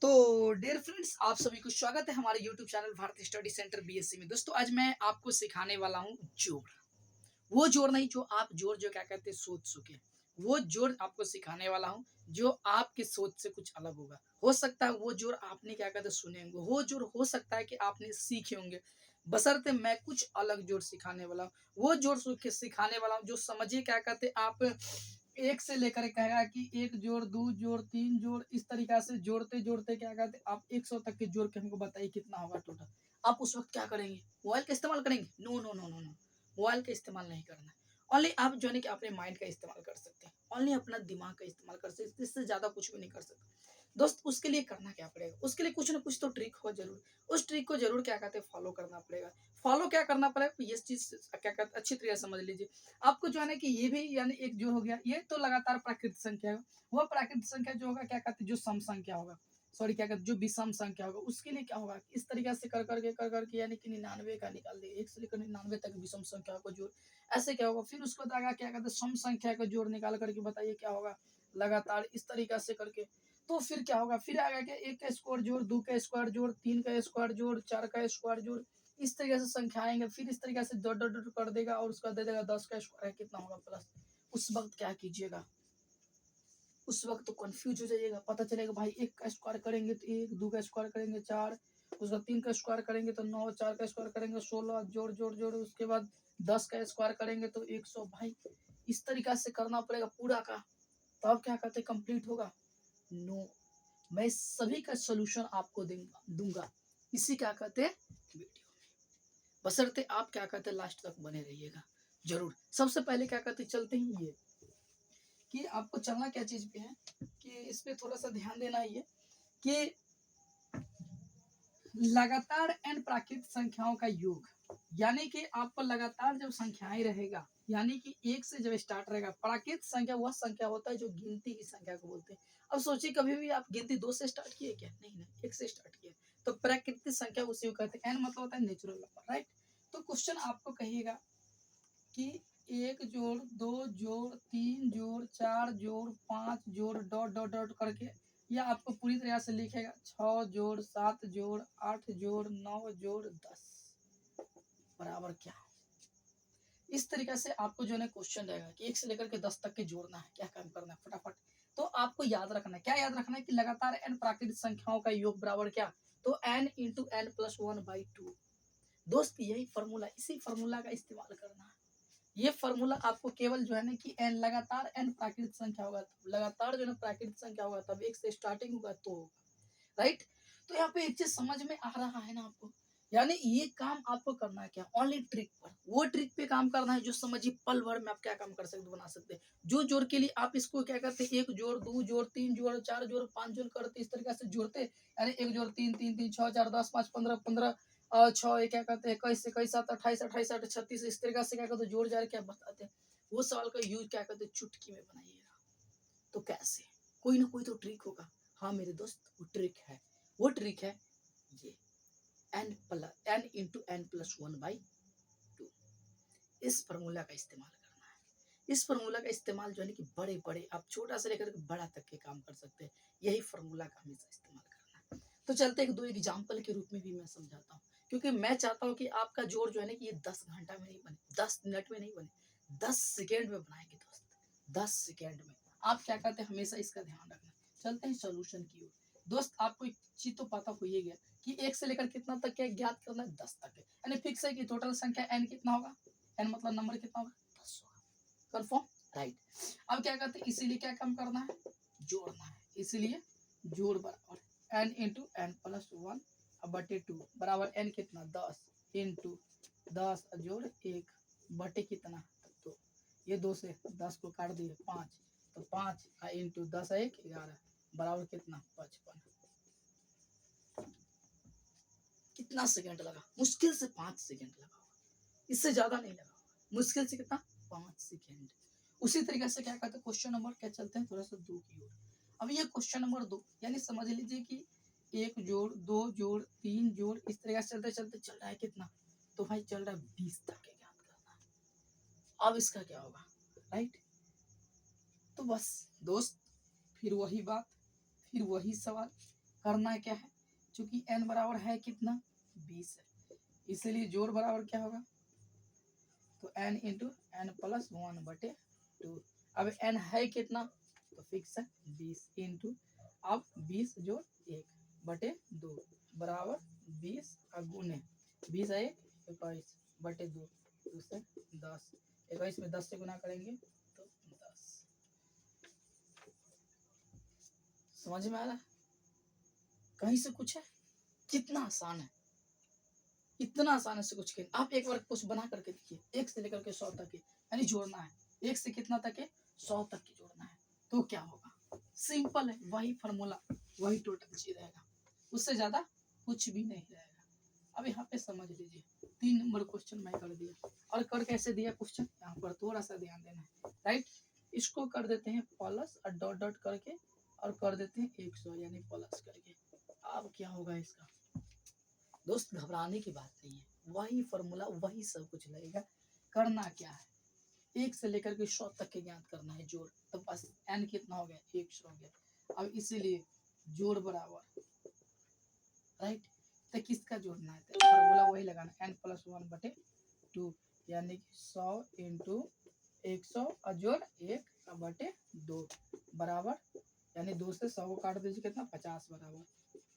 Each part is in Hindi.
तो डियर फ्रेंड्स, आप सभी को स्वागत है हमारे यूट्यूब चैनल भारतीय स्टडी सेंटर बीएससी में। दोस्तों, आज मैं आपको सिखाने वाला हूँ जोड़। वो जोड़ नहीं जो आप जोड़ जो क्या कहते हैं सोच चुके, वो जोड़ आपको सिखाने वाला हूँ जो आपकी सोच से कुछ अलग होगा। हो सकता है वो जोड़ आपने क्या कहते हैं सुने होंगे, वो जोड़ हो सकता है कि आपने सीखे होंगे, बशर्ते मैं कुछ अलग जोड़ सिखाने वाला हूँ। वो जोड़ सिखाने वाला हूँ जो समझिए क्या कहते हैं आप एक से लेकर कहेगा कि एक जोड़ दो जोड़ तीन जोड़, इस तरीका से जोड़ते जोड़ते क्या कहते हैं आप 100 तक के जोड़ के हमको बताइए कितना होगा टोटल। आप उस वक्त क्या करेंगे? मोबाइल का इस्तेमाल करेंगे? No no no no no, mobile का इस्तेमाल नहीं करना है। ओनली आप जो है ना कि अपने माइंड का इस्तेमाल कर सकते हैं, ओनली अपना दिमाग का इस्तेमाल कर सकते हैं, इससे ज़्यादा कुछ भी नहीं कर सकते। दोस्त, उसके लिए करना क्या पड़ेगा? उसके लिए कुछ ना कुछ तो ट्रिक हो जरूर। उस ट्रिक को जरूर क्या कहते हैं फॉलो करना पड़ेगा। फॉलो क्या करना पड़ेगा, ये चीज़ क्या कहते हैं अच्छी तरीके से समझ लीजिए। आपको जो है ना कि ये भी यानी एक जो हो गया, ये तो लगातार प्राकृतिक संख्या है। वो प्राकृतिक संख्या जो होगा क्या कहते हैं जो सम संख्या होगा, सॉरी क्या कहते हैं जो विषम संख्या होगा, उसके लिए क्या होगा इस तरीके से कर करके यानी कि 99 का निकाल दिए, 1 से लेकर 99 तक विषम संख्या को जोड़। ऐसे क्या होगा, फिर उसको बाद आगे क्या कहते हैं सम संख्या का जोड़ निकाल करके बताइए क्या होगा, लगातार इस तरीका से करके। तो फिर क्या होगा, फिर आगे क्या, एक का स्क्वायर जोड़, दो का स्क्वायर जोड़, तीन का स्क्वायर जोड़, चार का स्क्वायर जोड़, इस तरीके से संख्या आएंगे। फिर इस तरीके से डॉट डॉट डॉट कर देगा और उसका दे देगा 10 का स्क्वायर है कितना होगा प्लस। उस वक्त क्या कीजिएगा, उस वक्त तो कंफ्यूज हो जाइएगा। पता चलेगा भाई एक का स्क्वायर करेंगे तो एक, दो का स्क्वायर करेंगे चार, उसका तीन का स्क्वायर करेंगे तो नौ, चार का स्क्वायर करेंगे 16, जोड़ जोड़ जोड़, उसके बाद 10 का स्क्वायर करेंगे तो 100। भाई इस तरीका से करना पड़ेगा पूरा का, तब क्या कहते कंप्लीट होगा। नो, मैं सभी का सोल्यूशन आपको दूंगा इसी क्या कहते हैं वीडियो, बशर्ते आप क्या कहते हैं लास्ट तक बने रहिएगा जरूर। सबसे पहले क्या कहते चलते ही ये कि आपको चलना क्या चीज पे है कि इस पे थोड़ा सा ध्यान देना ही है कि लगातार एन प्राकृतिक संख्याओं का योग, यानी कि आपको लगातार जब संख्याएं रहेगा, यानी कि एक से जब स्टार्ट रहेगा। प्राकृतिक संख्या वह संख्या होता है जो गिनती की संख्या को बोलते हैं। अब सोचिए कभी भी आप गिनती दो से स्टार्ट किए क्या? नहीं नहीं, एक से स्टार्ट किए। तो प्राकृतिक संख्या उसी को कहते हैं। एन मतलब होता है नेचुरल नंबर, राइट। तो क्वेश्चन आपको कहिएगा कि एक जोड़, दो जोड़, तीन जोड़, चार जोड़, पांच जोड़, डॉट डॉट डॉट करके, या आपको पूरी तरह से लिखेगा 6 जोड़, 7 जोड़, 8 जोड़, 9 जोड़, 10 बराबर क्या। इस तरीके से आपको जो है क्वेश्चन रहेगा कि एक से लेकर के 10 तक के जोड़ना है, क्या काम करना है फटाफट। तो आपको याद रखना है, क्या याद रखना है कि लगातार एन प्राकृतिक संख्याओं का योग बराबर क्या, तो एन इंटू एन प्लस 1/2। दोस्त यही फॉर्मूला, इसी फॉर्मूला का इस्तेमाल करना है। ये फॉर्मूला आपको केवल जो है ना कि एन लगातार एन प्राकृतिक संख्या होगा, लगातार जो है ना प्राकृतिक संख्या होगा तब एक से स्टार्टिंग होगा तो होगा, राइट। तो यहाँ पे एक चीज समझ में आ रहा है ना आपको, यानी ये काम आपको करना है क्या, ओनली ट्रिक पर, वो ट्रिक पे काम करना है जो समझिए पल भर में आप क्या काम कर सकते बना सकते हैं। जो जोड़ के लिए आप इसको क्या करते हैं, एक जोड़, दो जोड़, तीन जोड़, चार जोड़, पांच जोड़ करते इस तरीके से जोड़ते, यानी एक जोड़ तीन, तीन तीन छह, चार 10, पाँच 15, 15 छः, ये क्या कहते हैं 21, 21 7 28, 28 8 36, इस तरीके से क्या कहते हैं जोड़ जाड़ क्या बताते हैं। वो सवाल का यूज क्या कहते हैं चुटकी में बनाइएगा। तो कैसे, कोई ना कोई तो ट्रिक होगा। हाँ मेरे दोस्त, वो ट्रिक है, वो ट्रिक है ये एन इंटू एन प्लस 1/2। इस फॉर्मूला का इस्तेमाल करना है। इस फॉर्मूला का इस्तेमाल जो है कि बड़े बड़े आप छोटा से लेकर बड़ा तक के काम कर सकते हैं। यही फॉर्मूला का हमेशा इस्तेमाल करना है। तो चलते एक दो एग्जाम्पल के रूप में भी मैं समझाता हूँ, क्योंकि मैं चाहता हूँ कि आपका जोड़ जो है ना कि ये 10 घंटा में नहीं बने, 10 मिनट में नहीं बने, 10 सेकेंड में बनाएंगे दोस्त। 10 सेकेंड में आप क्या करते हैं हमेशा इसका ध्यान रखना। चलते हैं सोल्यूशन की ओर। दोस्त, आपको एक चीज तो पता हो ही गया कि एक से लेकर कितना तक है ज्ञात करना है, 10 तक है, यानी फिक्स है कि टोटल संख्या एन कितना होगा, एन मतलब नंबर कितना होगा, 10 होगा। Confirm, right. अब क्या करते हैं, इसीलिए क्या काम करना है, जोड़ना है। इसीलिए जोड़ बराबर एन इंटू एन प्लस 1/2 बराबर एन कितना 10 इंटू 10 जोड़ 1 बटे कितना 2। ये 2 से 10 को काट दिए 5, तो 5 इंटू 10 1 11 बराबर कितना 55। कितना सेकंड लगा, मुश्किल से 5 सेकंड लगा होगा, इससे ज्यादा नहीं लगा होगा, मुश्किल से कितना 5 सेकंड। उसी तरीके से क्या कहते हैं क्वेश्चन नंबर क्या चलते हैं थोड़ा सा 2 की ओर। अब ये क्वेश्चन नंबर 2, यानी समझ लीजिए कि एक जोड़, दो जोड़, तीन जोड़, इस तरीके से चलते चलते चल रहा है कितना, तो भाई चल रहा है 20 तक के ज्ञात करना है। अब इसका क्या होगा, राइट। तो बस दोस्त, फिर वही बात, फिर वही सवाल, करना क्या है, चूंकि n बराबर है कितना 20 है, इसीलिए जोड़ बराबर क्या होगा, तो n इंटू एन प्लस 1/2। अब n है कितना, तो फिक्स है 20 इंटू, अब 20 जोड़ 1/2 बराबर 20 गुने 20 है 21/2, 2 से 10, 21 में 10 से गुना करेंगे तो 10। समझ में आ रहा है, कहीं से कुछ है, कितना आसान है, इतना आसान है से कुछ के। आप एक बार कुछ बना करके देखिए, 1 से लेकर के 100 तक के, यानी जोड़ना है, 1 से कितना तक है 100 तक की जोड़ना है, तो क्या होगा, सिंपल है, वही फॉर्मूला, वही टोटल चीज रहेगा, उससे ज्यादा कुछ भी नहीं रहेगा। अब यहाँ पे समझ लीजिए 3 नंबर क्वेश्चन मैं कर दिया, और कर कैसे दिया क्वेश्चन, यहाँ पर थोड़ा सा ध्यान देना है, राइट। इसको कर देते हैं प्लस और डॉट डॉट करके, और कर देते हैं 100 यानी प्लस करके। अब क्या होगा इसका, दोस्त घबराने की बात नहीं है, वही फॉर्मूला वही सब कुछ लगेगा। करना क्या है, 1 से लेकर के 100 तक के ज्ञात करना है जोड़, तो बस n कितना हो गया 100 हो गया। अब इसीलिए जोड़ बराबर, राइट, तो किसका जोड़ना है, तो फॉर्मूला वही लगाना, n प्लस 1/2 यानी कि 100 इंटू 100 और जोड़ 1/2 बराबर, यानी 2 से 100 को काट दीजिए कितना 50 बराबर,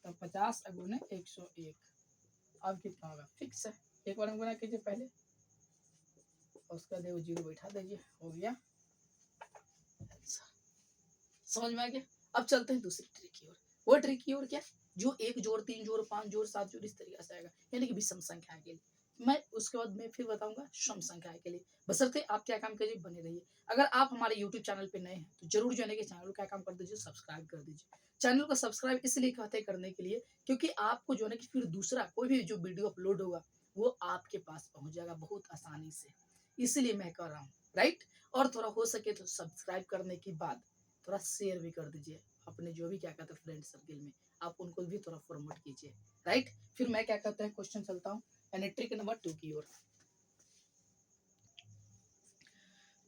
तो 50 गुने 101। अब कितना होगा, फिक्स है, एक बार गुना कीजिए पहले, उसका देखो 0 बैठा दीजिए, हो गया आंसर। समझ में आ गया। अब चलते हैं दूसरी ट्रिक की ओर, वो ट्रिक की ओर क्या, जो 1 जोड़ 3 जोड़ 5 जोड़ 7 जोड़ इस तरीके से आएगा, यानी कि विषम संख्या के लिए। मैं उसके बाद मैं फिर बताऊंगा सम संख्या के लिए, बशर्ते आप क्या काम करिए, बने रहिए। अगर आप हमारे यूट्यूब चैनल पे नए हैं तो जरूर जो है कि चैनल को क्या काम कर दीजिए, सब्सक्राइब कर दीजिए। चैनल को सब्सक्राइब इसलिए कहते हैं करने के लिए, क्योंकि आपको जो है कि फिर दूसरा कोई भी जो वीडियो अपलोड होगा वो आपके पास पहुंच जाएगा बहुत आसानी से, इसलिए मैं कर रहा हूँ, राइट। और थोड़ा हो सके तो सब्सक्राइब करने के बाद थोड़ा शेयर भी कर दीजिए अपने जो भी क्या कहते हैं फ्रेंड सर्किल में, आप उनको भी थोड़ा प्रमोट कीजिए, राइट। फिर मैं क्या कहता है क्वेश्चन चलता हूँ, यानी ट्रिक नंबर 2 की ओर।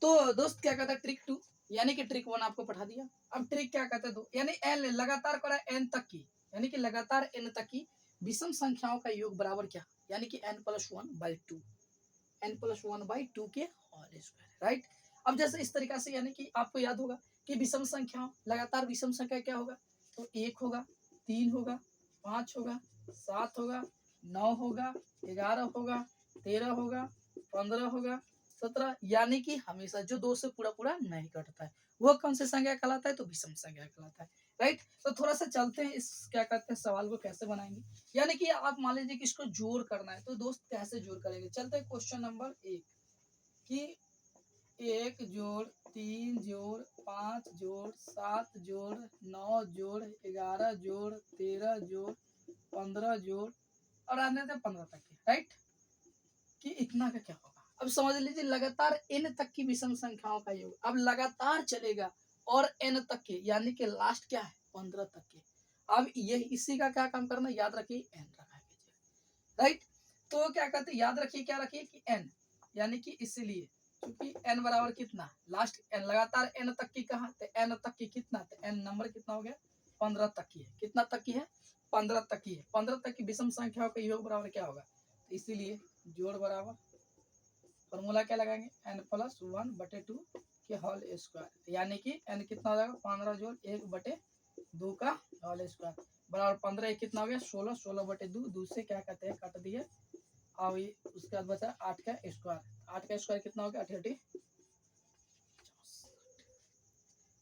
तो दोस्त क्या कहता है ट्रिक 2, यानी कि ट्रिक 1 आपको पढ़ा दिया। अब ट्रिक क्या कहते हैं दो, यानी एन लगातार करा एन तक की, यानी कि लगातार एन तक की विषम संख्याओं का योग बराबर क्या, यानी कि n+1/2, n+1/2 के होल स्क्वायर, राइट। अब जैसे इस तरीका से, यानी कि आपको याद होगा कि विषम संख्याओं, लगातार विषम संख्या क्या होगा, तो 1 होगा, 3 होगा, 5 होगा, 7 होगा, 9 होगा, 11 होगा, 13 होगा, 15 होगा, 17, यानी कि हमेशा जो 2 से पूरा पूरा नहीं कटता है वो कौन सी संख्या कहलाता है, तो विषम संख्या कहलाता है, राइट। तो थोड़ा सा चलते हैं इस क्या कहते हैं सवाल को कैसे बनाएंगे, यानी कि आप मान लीजिए कि इसको जोड़ करना है, तो दोस्त कैसे जोड़ करेंगे, चलते हैं क्वेश्चन नंबर 1 कि 1 जोड़ 3 जोड़ 5 जोड़ 7 जोड़ 9 जोड़ 11 जोड़ 13 जोड़ 15 जोड़ और आने थे 15 तक के, राइट, कि इतना का क्या होगा। अब समझ लीजिए लगातार n तक की विषम संख्याओं का योग, अब लगातार चलेगा और n तक के, यानी कि लास्ट क्या है 15 तक के। अब ये इसी का क्या काम करना, याद रखिए n रखा कीजिए, राइट। तो क्या कहते हैं, याद रखिए क्या रखिए कि n, यानी कि इसलिए क्योंकि n बराबर कितना, लास्ट n, लगातार n तक की कहा, तो n तक की कितना, तो n नंबर कितना हो गया 15 तक की है, कितना तक की है 15 तक की है, 15 तक की विषम संख्याओं का योग बराबर क्या होगा, तो इसीलिए जोड़ बराबर फॉर्मूला क्या लगाएंगे, n+1/2 के होल स्क्वायर, यानी कि n कितना हो जाएगा 15 जोड़ 1/2 का होल स्क्वायर बराबर 15, कितना हो गया 16, 16/2, 2 से क्या कहते हैं काट दिए, और उसके बाद बचा 8 का स्क्वायर, 8 का स्क्वायर कितना हो गया 88।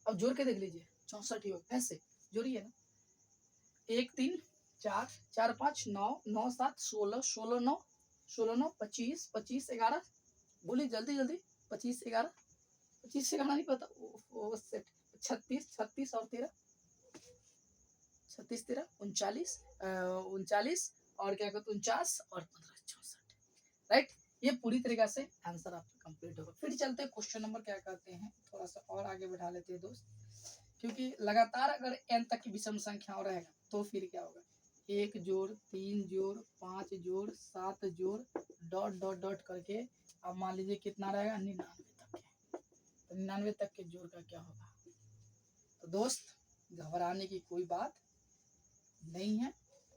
अब जोड़ के देख लीजिए 64 ही होगा, ऐसे जोड़िए ना, 1 3 4 4 5 9 9 7 16 16 9 16 9 25 25 11, बोलिए जल्दी जल्दी, 25 11, 25 से 11 नहीं पता, 36 36 और 13, 36 13 39 39 और क्या कहते 49 और 15 64, राइट। ये पूरी तरीका से आंसर आपका कंप्लीट होगा। फिर चलते हैं क्वेश्चन नंबर क्या कहते हैं, थोड़ा सा और आगे बढ़ा लेते हैं दोस्त, क्योंकि लगातार अगर n तक की विषम संख्या रहेगा तो फिर क्या होगा, 1 जोड़ 3 जोड़ 5 जोड़ 7 जोड़ डॉट डॉट डॉट करके, अब मान लीजिए कितना रहेगा 99 तक के, तो 99 तक के जोड़ का क्या होगा। तो दोस्त घबराने की कोई बात नहीं है,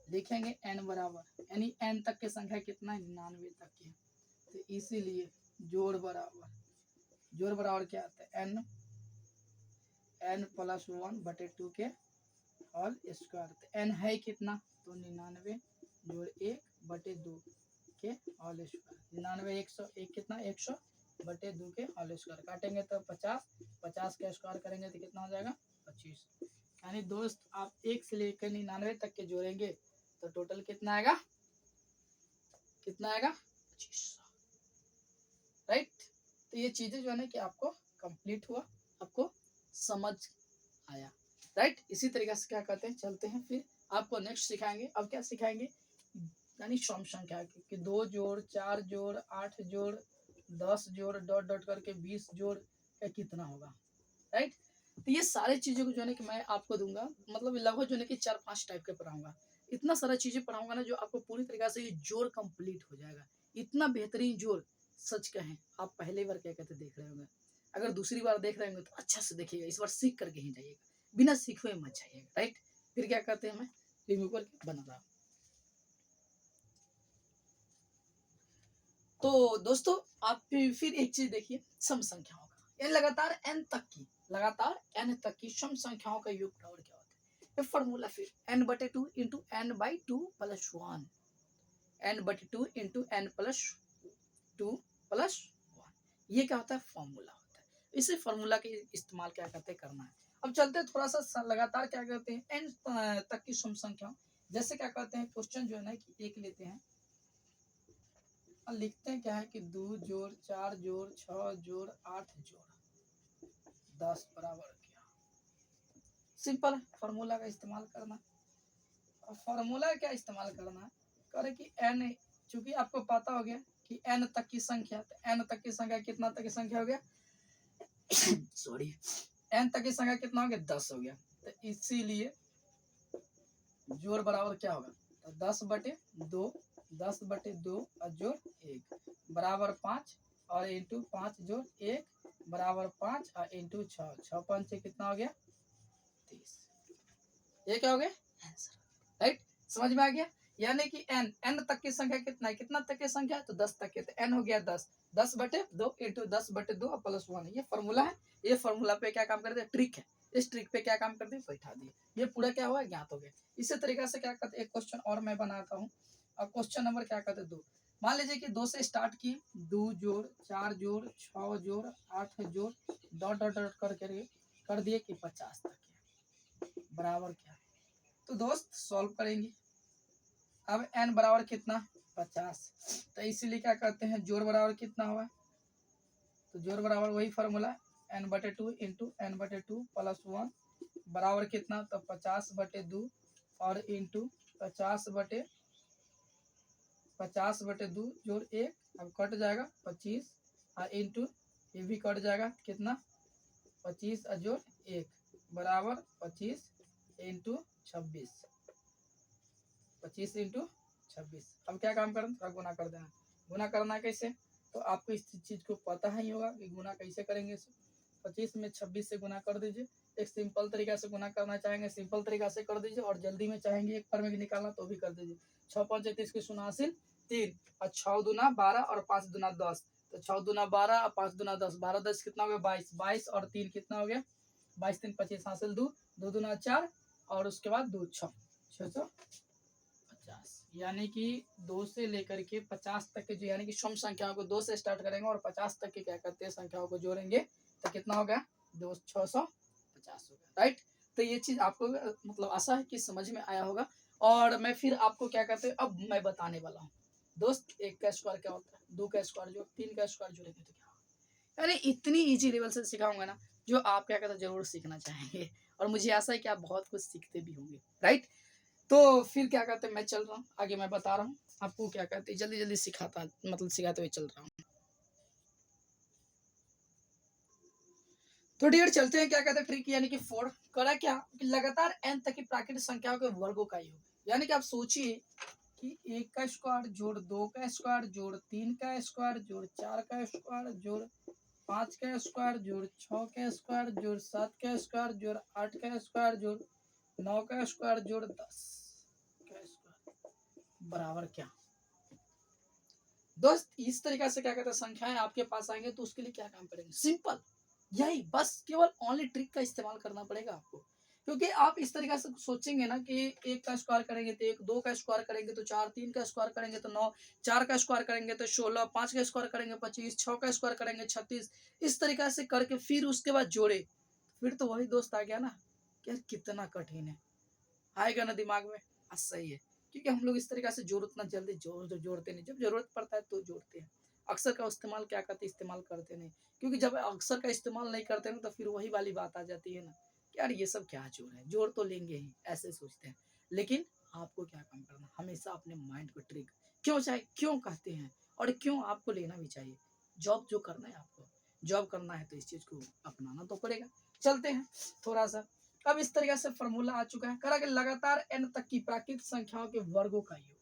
लिखेंगे n बराबर, यानी n तक की संख्या कितना है, 99 तक की। तो इसीलिए जोड़ बराबर क्या आता है, n प्लस 1/2 के होल स्क्वायर। तो n है कितना, तो 99 जोड़ 1/2 के होल स्क्वायर। 99 100, एक कितना 100/2 के होल स्क्वायर। काटेंगे तो 50 का स्क्वायर करेंगे तो कितना हो जाएगा, 25। यानी दोस्त आप 1 से लेकर 99 तक के जोड़ेंगे तो टोटल कितना आएगा, 25। राइट। तो ये चीजें जो है ना कि आपको कंप्लीट हुआ, आपको समझ आया। राइट। इसी तरीके से क्या कहते हैं, चलते हैं फिर आपको नेक्स्ट सिखाएंगे। अब क्या सिखाएंगे, यानी सम संख्या कि 2 जोड़ 4 जोड़ 8 जोड़ 10 जोड़ डॉट डॉट करके 20 जोड़ का कितना होगा। राइट। तो ये सारे चीजों को जो है ना कि मैं आपको दूंगा, मतलब लगभग जो है कि 4-5 टाइप के पढ़ाऊंगा। इतना सारा चीजें पढ़ाऊंगा ना जो आपको पूरी तरीके से ये जोड़ कंप्लीट हो जाएगा। इतना बेहतरीन जोड़, सच कहें आप पहली बार क्या कहते देख रहे होंगे, अगर दूसरी बार देख रहे होंगे तो अच्छा से देखिएगा, इस बार सीख करके ही जाइएगा, बिना सीखे मत जाइएगा। राइट। फिर क्या कहते हैं, हमें रिव्यू करके बना रहा। तो दोस्तों आप फिर एक चीज देखिए, सम संख्याओं का, ये लगातार n तक की सम संख्याओं का योग बराबर क्या होता है। ये फॉर्मूला फिर n/2 into n/2 plus 1, n/2 into n+2 plus 1, ये क्या होता है, फॉर्मूला होता है। इसे फॉर्मूला के इस्तेमाल क्या करते हैं, करना है। अब चलते हैं थोड़ा सा लगातार क्या करते हैं, n तक की सम संख्या। जैसे क्या कहते हैं, क्वेश्चन जो है ना कि एक लेते हैं और लिखते हैं क्या है कि 2 जोड़ 4 जोड़ 6 जोड़ 8 जोड़ 10 बराबर क्या। सिंपल है, फॉर्मूला का इस्तेमाल करना। और फॉर्मूला क्या इस्तेमाल करना है, करे कि n, चूंकि आपको पता हो गया कि n तक की संख्या, तो n तक की संख्या कितना तक की संख्या हो गया सॉरी, n तक की संख्या कितना हो गया, 10 हो गया। तो इसीलिए जोड़ बराबर क्या होगा, तो 10/2, 10/2 और जोड़ 1 बराबर 5, और इंटू 5 जोड़ 1 बराबर 5 और इंटू 6, 6×5 कितना हो गया, 30। ये क्या हो गया, आंसर। राइट। समझ में आ गया। यानी कि n तक की संख्या कितना है, कितना तक की संख्या, तो 10 तक के, तो n हो गया 10, 10/2 इंटू 10/2 प्लस 1, ये फॉर्मूला है। ये फॉर्मूला पे क्या काम करते हैं, ट्रिक है, इस ट्रिक पे क्या काम करते हैं, बैठा दिए। ये पूरा क्या हुआ, ज्ञात हो गया। इसी तरीके से क्या करते हैं, एक क्वेश्चन और मैं बनाता हूँ। और क्वेश्चन नंबर क्या कहते हैं, 2। मान लीजिए कि 2 से स्टार्ट की, 2 जोड़ 4 जोड़ 6 जोड़ 8 जोड़ डॉट डॉट डॉट करके कर दिए कि 50 तक है बराबर क्या। तो दोस्त सॉल्व करेंगे। अब n बराबर कितना, 50। तो इसीलिए क्या करते हैं, जोड़ बराबर कितना हुआ, तो जोड़ बराबर वही formula n/2 into n/2 plus 1 बराबर कितना, तो 50/2 और इंटू 50/2 जोड़ 1, अब कट जाएगा 25 और इंटू ये भी कट जाएगा कितना, 25 और जोड़ 1 बराबर 25 इंटू 26, 25 इंटू 26। अब क्या काम करना, थोड़ा गुना कर देना। गुना करना है कैसे, तो आपको इस चीज को पता ही होगा कि गुना कैसे करेंगे। 25 में 26 से गुना कर दीजिए। एक सिंपल तरीका से गुना करना चाहेंगे, सिंपल तरीका से कर दीजिए, और जल्दी में चाहेंगे एक पर में निकालना तो भी कर दीजिए। 6×5 = 30 की 89 3 और 6×2 = 12 और 5×2 = 10। तो 6×2 = 12 और 5×2 = 10, 12×10 कितना हो गया, 22, 22 और 3 कितना हो गया, 22 3 25 हासिल 2, 2×2 = 4 और उसके बाद 2 6, 650। यानी कि 2 से लेकर के 50 तक के जो, यानी कि सम संख्याओं को 2 से स्टार्ट करेंगे और 50 तक के क्या करते हैं संख्याओं को जोड़ेंगे तो कितना हो गया, 650 हो गया। राइट। तो ये चीज आपको मतलब आशा है कि समझ में आया होगा। और मैं फिर आपको क्या कहते हैं, अब मैं बताने वाला हूँ दोस्त, 1 का स्क्वायर क्या होता है, 2 का स्क्वायर जोड़ 3 का स्क्वायर जोड़ेंगे तो क्या होगा। अरे इतनी इजी लेवल से सिखाऊंगा ना, जो आप क्या कहते हैं जरूर सीखना चाहेंगे, और मुझे आशा है कि आप बहुत कुछ सीखते भी होंगे। राइट। तो फिर क्या कहते हैं, मैं चल रहा हूँ आगे, मैं बता रहा हूँ आपको क्या कहते हैं, जल्दी जल्दी सिखाता, मतलब सिखाते हुए चल रहा हूँ। तो डियर चलते हैं, क्या कहते हैं ट्रिक, यानी कि 4 करा क्या कि लगातार n तक की प्राकृतिक संख्याओं के वर्गों का योग। यानी कि आप सोचिए कि 1 का स्क्वायर जोड़ 2 का स्क्वायर जोड़ 3 का स्क्वायर जोड़ 4 का स्क्वायर जोड़ 5 का स्क्वायर जोड़ 6 का स्क्वायर जोड़ 7 का स्क्वायर जोड़ 8 का स्क्वायर जोड़ 9 का स्क्वायर जोड़ 10। का स्क्वायर बराबर क्या। दोस्त इस तरीके से क्या कहते हैं संख्याएं आपके पास आएंगे तो उसके लिए क्या काम करेंगे, सिंपल यही बस केवल ओनली ट्रिक का इस्तेमाल करना पड़ेगा आपको। क्योंकि आप इस तरीके से सोचेंगे ना कि एक का स्क्वायर करेंगे तो एक, दो का स्क्वायर करेंगे तो चार, तीन का स्क्वायर करेंगे तो नौ, चार का स्क्वायर करेंगे तो 16, पांच का स्क्वायर करेंगे 25, छह का स्क्वायर करेंगे 36, इस तरीके से करके फिर उसके बाद जोड़े, फिर तो वही दोस्त आ गया ना कि यार कितना कठिन है, आएगा ना दिमाग में। सही है, क्योंकि हम लोग इस तरीके से जोड़ उतना जल्दी जोड़ते नहीं, जब जरूरत पड़ता है तो जोड़ते हैं। अक्सर का इस्तेमाल क्या करते, इस्तेमाल करते नहीं, क्योंकि जब अक्सर का इस्तेमाल नहीं करते ना तो फिर वही वाली बात आ जाती है ना कि यार ये सब क्या जोड़ है, जोड़ तो लेंगे ही, ऐसे सोचते हैं। लेकिन आपको क्या काम करना, हमेशा अपने माइंड को ट्रिक, क्यों चाहे क्यों कहते हैं और क्यों आपको लेना भी चाहिए। जॉब जो करना है आपको, जॉब करना है तो इस चीज को अपनाना तो पड़ेगा। चलते हैं थोड़ा सा। अब इस तरीके से फॉर्मूला आ चुका है, करा कि लगातार n तक की प्राकृतिक संख्याओं के वर्गों का योग।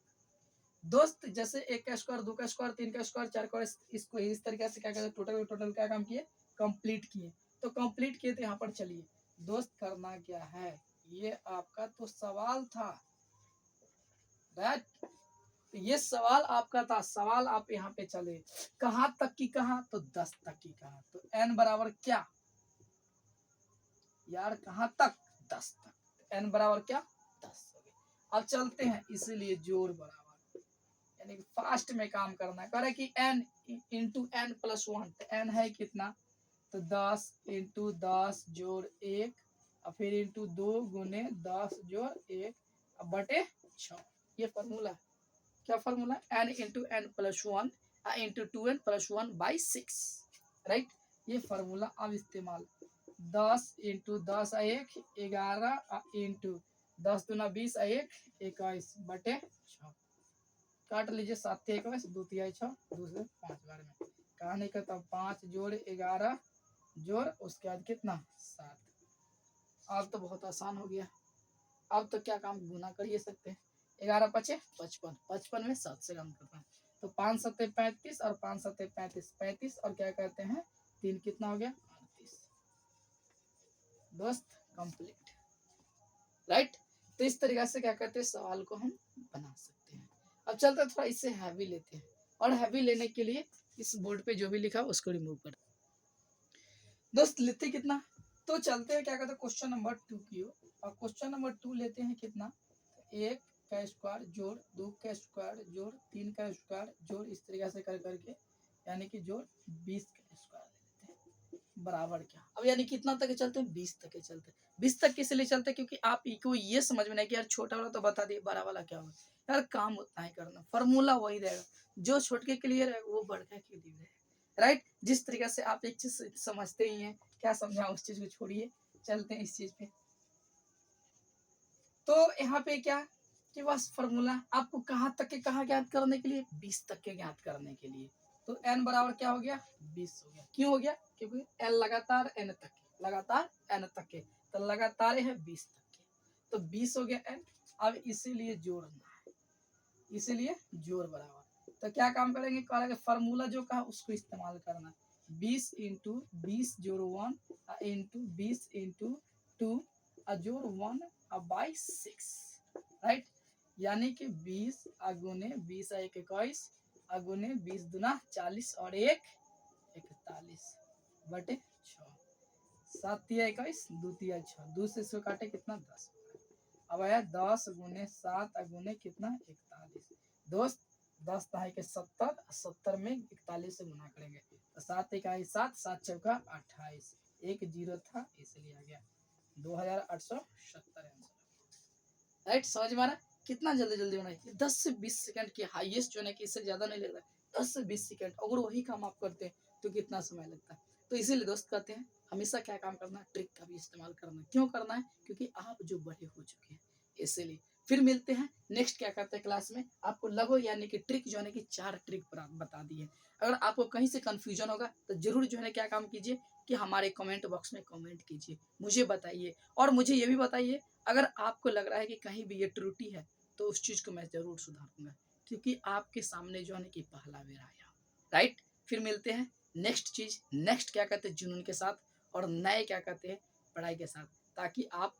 दोस्त जैसे एक का स्क्वायर, दो का स्क्वायर, तीन का स्क्वायर, चार का, इसको इस तरीके से क्या कहते हैं टोटल टोटल क्या काम किए, कंप्लीट किए। तो कंप्लीट किए तो यहाँ पर चलिए दोस्त करना क्या है, ये आपका तो सवाल था राइट, तो ये सवाल आपका था, सवाल आप यहाँ पे चले कहाँ तक की, कहाँ तो 10 तक की कहाँ, तो n बराबर क्या यार, कहाँ तक 10 तक, n बराबर क्या 10 हो गया। अब चलते हैं, इसीलिए जोड़ बराबर, यानी फास्ट में काम करना है। करे कि n into N plus one, तो n है कितना, तो 10 इंटू 10 जोड़ 1, और फिर इंटू 2 गुने 10 जोड़ 1 बटे 6। ये फॉर्मूला, क्या formula, n into N plus one into 2n plus one by 6, right. ये फॉर्मूला अब इस्तेमाल, 10 इंटू 10 एक 11 इंटू 10 दूना 20 एक 21 बटे 6, काट लीजिए, 7 21 2 तिहाई 6, 2 से 5 बार में कहानी का, तब 5 जोड़ 11 जोड़ उसके बाद कितना 7। अब तो बहुत आसान हो गया, अब तो क्या काम गुना कर ही सकते हैं, 11 पचे 55, 55 में 7 से काम करता है, तो 5 सत्ते 35 और 5 सत्ते 35, 35 और क्या कहते हैं 3 कितना हो गया 38। दोस्त कंप्लीट, राइट। तो इस तरीके से क्या करते हैं सवाल को हम बना सकते हैं। अब चलते थोड़ा इससे हैवी लेते हैं, और हैवी लेने के लिए इस बोर्ड पे जो भी लिखा उसको रिमूव कर दोस्त, लेते कितना, तो चलते हैं क्या कहते हैं क्वेश्चन नंबर 2 की ओर, और क्वेश्चन नंबर 2 लेते हैं कितना, एक का स्क्वायर जोड़, दो का स्क्वायर जोड़, तीन का स्क्वायर जोड़, इस तरीके से कर करके यानी कि जोड़ 20 का स्क्वायर ले लेते हैं बराबर क्या। अब यानी कितना तक चलते हैं 20 तक के चलते हैं। 20 तक किस लिए चलते हैं, क्योंकि आप को ये समझ में नहीं कि यार छोटा वाला तो बता दिए, बड़ा वाला क्या होगा, यार काम उतना ही करना, फॉर्मूला वही रहेगा, जो छोटे के क्लियर है वो बड़का के लिए रहेगा, राइट। जिस तरीके से आप एक चीज समझते ही हैं, क्या समझा उस चीज को छोड़िए, चलते हैं इस चीज पे। तो यहाँ पे क्या कि बस फॉर्मूला आपको कहाँ तक के कहाँ ज्ञात करने के लिए, 20 तक के ज्ञात करने के लिए, तो n बराबर क्या हो गया 20 हो गया। क्यों हो गया, क्योंकि n लगातार n तक के, लगातार n तक के, तो लगातार है 20 तक के, तो 20 हो गया n। अब इसीलिए जोड़ना है, इसीलिए जोड़ बराबर, तो क्या काम करेंगे, करेंगे फॉर्मूला जो कहा उसको इस्तेमाल करना, 20 इंटू 20 जोड़ 1 इंटू 20 इंटू 2 जोड़ 1 बाई 6, राइट। यानी कि 20 अगुने 20 एक 21 अगुने 20 दुना 40 और एक 41 बटे 6, 7 तिया 21 2 तिया 6, 2 से इसको काटे कितना 10, अब आया 10 गुने 7 गुने कितना 41। दोस्त 10 दहाई के 70, 70 में 41 से गुना करेंगे तो 7 इकाई 7, 7 चौका 28, एक जीरो था इसलिए आ गया 2870 आंसर, राइट। समझ में आ रहा कितना जल्दी जल्दी होना है, 10 से 20 सेकंड की हाईएस्ट जो है कि इससे ज्यादा नहीं लगता, 10 से 20 सेकंड, अगर वही काम आप करते हैं तो कितना समय लगता है। तो इसीलिए दोस्त कहते हैं हमेशा क्या काम करना है, ट्रिक का भी इस्तेमाल करना है। क्यों करना है, क्योंकि आप जो बड़े हो चुके हैं, इसीलिए। फिर मिलते हैं नेक्स्ट क्या करते हैं क्लास में, आपको लगो यानी कि ट्रिक जो है कि 4 ट्रिक बता दी है। अगर आपको कहीं से कंफ्यूजन होगा तो जरूर जो है क्या काम कीजिए कि हमारे कमेंट बॉक्स में कमेंट कीजिए, मुझे बताइए, और मुझे ये भी बताइए अगर आपको लग रहा है कि कहीं भी ये त्रुटि है तो उस चीज को मैं जरूर सुधारूंगा, क्योंकि आपके सामने जो है कि पहला मेरा आया, राइट। फिर मिलते हैं नेक्स्ट चीज, नेक्स्ट क्या कहते हैं जुनून के साथ, और नए क्या कहते हैं पढ़ाई के साथ, ताकि आप